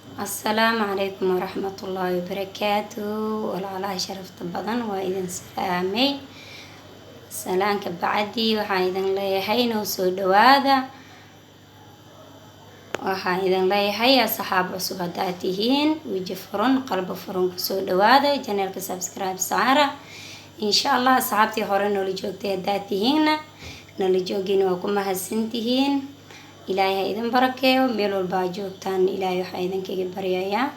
السلام عليكم ورحمة الله وبركاته. والله شرفت بدن وإذن سلامي سلام كبعدي وحايدن لي حين وسود هذا وحايدن لي حي صحاب عصباتاتهين ويجفرون قلب فرون كسود هذا جنالك سبسكرايب سعارة إن شاء الله أصحابتي هورن اللي جوجتي هداتهين اللي جوجين وكم هسنتهين إلهي إذن بركة وميلو الباجوتان إلهي وحيدن كي بريايا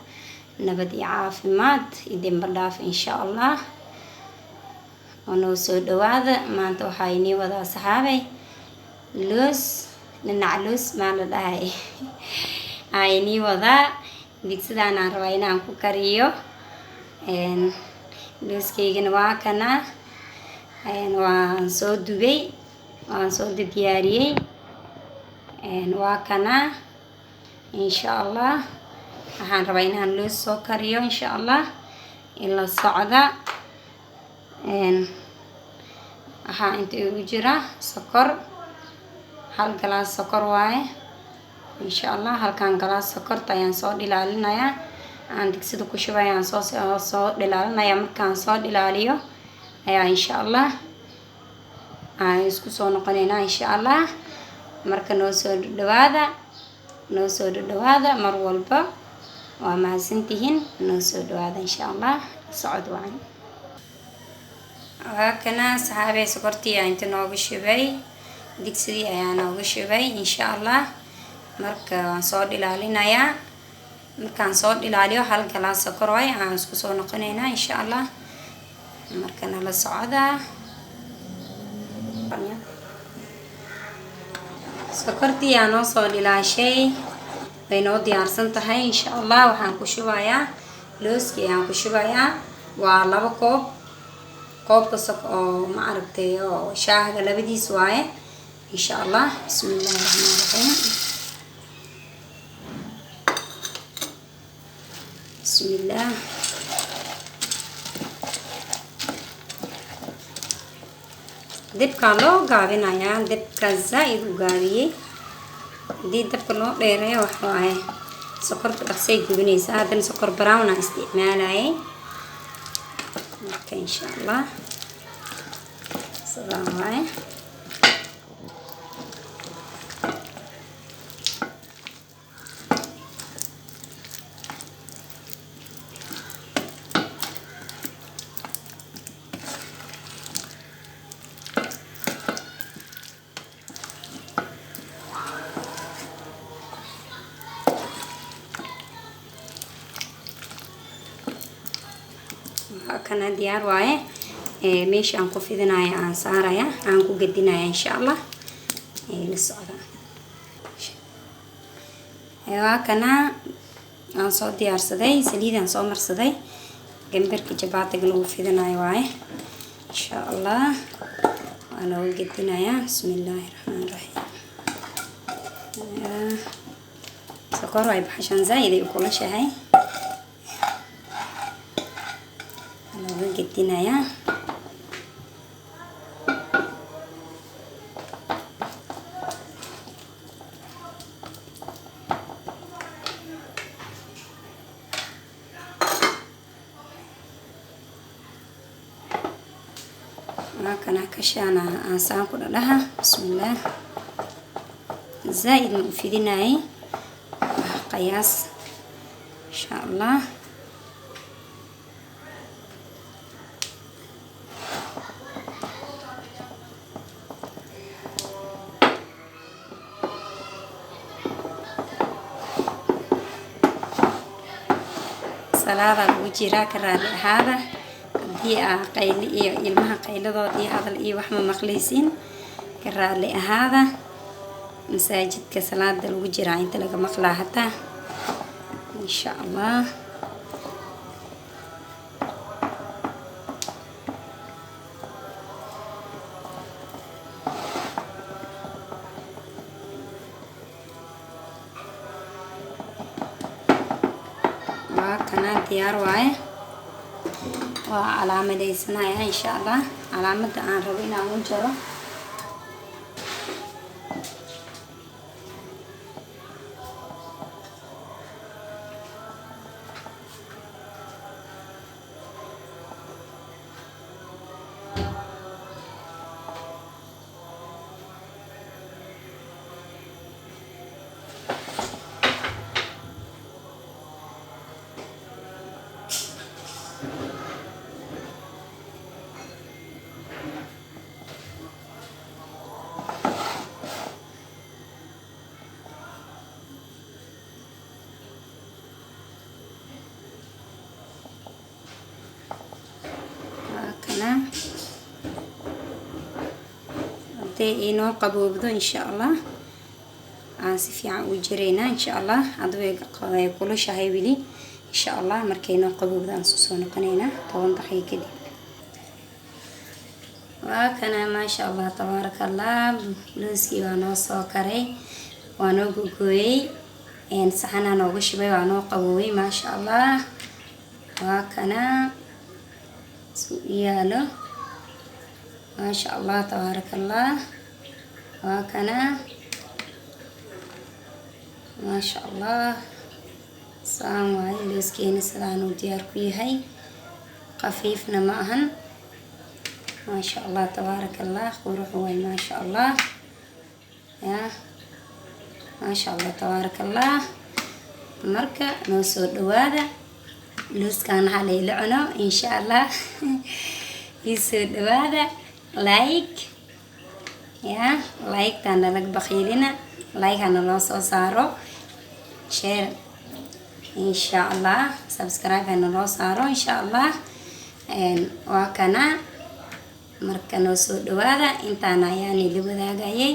نبدي عافمات إذن برداف إن شاء الله ونوسو دواذا ما أنتو حايني وذا صحابي لوس ننعلوس ما لدهي حايني وذا ديك سدانا روينا أنكو كاريو لوس كيغن واكنا وانسو دوبي وانسو دياريي واكنا إن شاء الله waxaan rabaa inaan loos soo kariyo insha Allah ila socda waxaa inta ugu jira sokor hal galaas sokor waaye insha Allah halkan galaas sokorta ayaan soo dhilaalinayaa aan digsida ku shubayaan soo dhilaalinayaa markaan soo dhilaaliyo ayaa insha Allah aan isku soo noqonaynaa insha Allah marka noo soo dhawaada mar walba waa mahadsantihiin noo soo dhawaada insha Allah socod wacan kana saxaabay sokortii aan inta nooga shubay digsidii ayaan nooga shubay insha Allah marka waan soo dhilaalinayaa markaan soo dhilaaliyo hal galaas sokor way aan isku soo noqonaynaa insha Allah markana la socda sokortii aan noo soo dhilaashay way noo diyaarsan tahay insha Allah waxaan ku shubayaa looskii aan ku shubayaa waa 2 koob koobka oo ma aragtay oo shaaha labadiis waaye insha Allah bismillaahir rahmaanir rahiim bismillaah dibka loo gaabinayaa dibka zaid u gaabiyay hadii dabka loo dheereeyo waxa waaye sokorta dhaqsay gubinaysaa haddana sokor brown aan isticmaalayay marka insha Allah sidaan waaye kana diyaar waaye meesha aan ku fidinayo aan saaraya aan ku gadinaya insha Allah la socda kana aan soo diyaarsaday saliidaan soo marsaday gambarka jabaatiga lagu fidinayo waaye insha Allah waan ugu gadinaya bismillaahir rahmaanir rahiim sokor ay baxshan zaid ay kula shahay gedinaya kana kashana aan ku dhalaha bismillaah zaid u fidinay qiyaas insha Allah salaada ugu jira ka raali ahaada hadii qayli iyo ilmaha qayladoodii hadal iyo wax ma maqlaysiin ka raali ahaada masaajidka salaada lagu jira inta laga maqlaa hata insha Allah kana diyaar waaye waa calaamadaysanaya insha Allah calaamada aan rabo inaan u jaro intay inoo qaboobdo insha allah aan si fiican u jireynaa insha allah. Hadda way kulushahay weli insha allah. Markay inoo qaboobdo aan soo noqonaynaa 10 daqiiqo kadib. waa kana maasha allah tabaarakallah. looskii waa noo soo karay, waa noo gogooyay, saxanaa noogu shubay, waa noo qaboobay maasha allah. waa kana yaalo maasha allah tabaarakallah. waa kana maasha allah. saan waaye looskeena sidaan uu diyaar ku yahay, khafiifna ma ahan. maasha allah tabaarakallah. qurux waay maasha allah ya, maasha allah tabaarakallah. marka noo soo dhawaada, looskaan waxaa layla cuno insha allah. ii soo dhawaada. like ya, like taana laga bakhiilina, like hana loo soo saaro, share insha allah, subscribe hana loo saaro insha allah. waa kana marka noo soo dhawaada. intaan ayaan ila wadaagayay.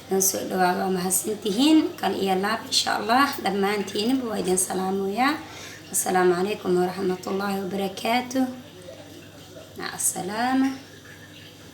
noo soo dhawaada, waa mahadsantihiin kal iyo laab insha allah. dhammaantiinba waa idin salaamoyaa. assalaamu calaykum waraxmatullaahi wabarakaatuh. maca assalaama.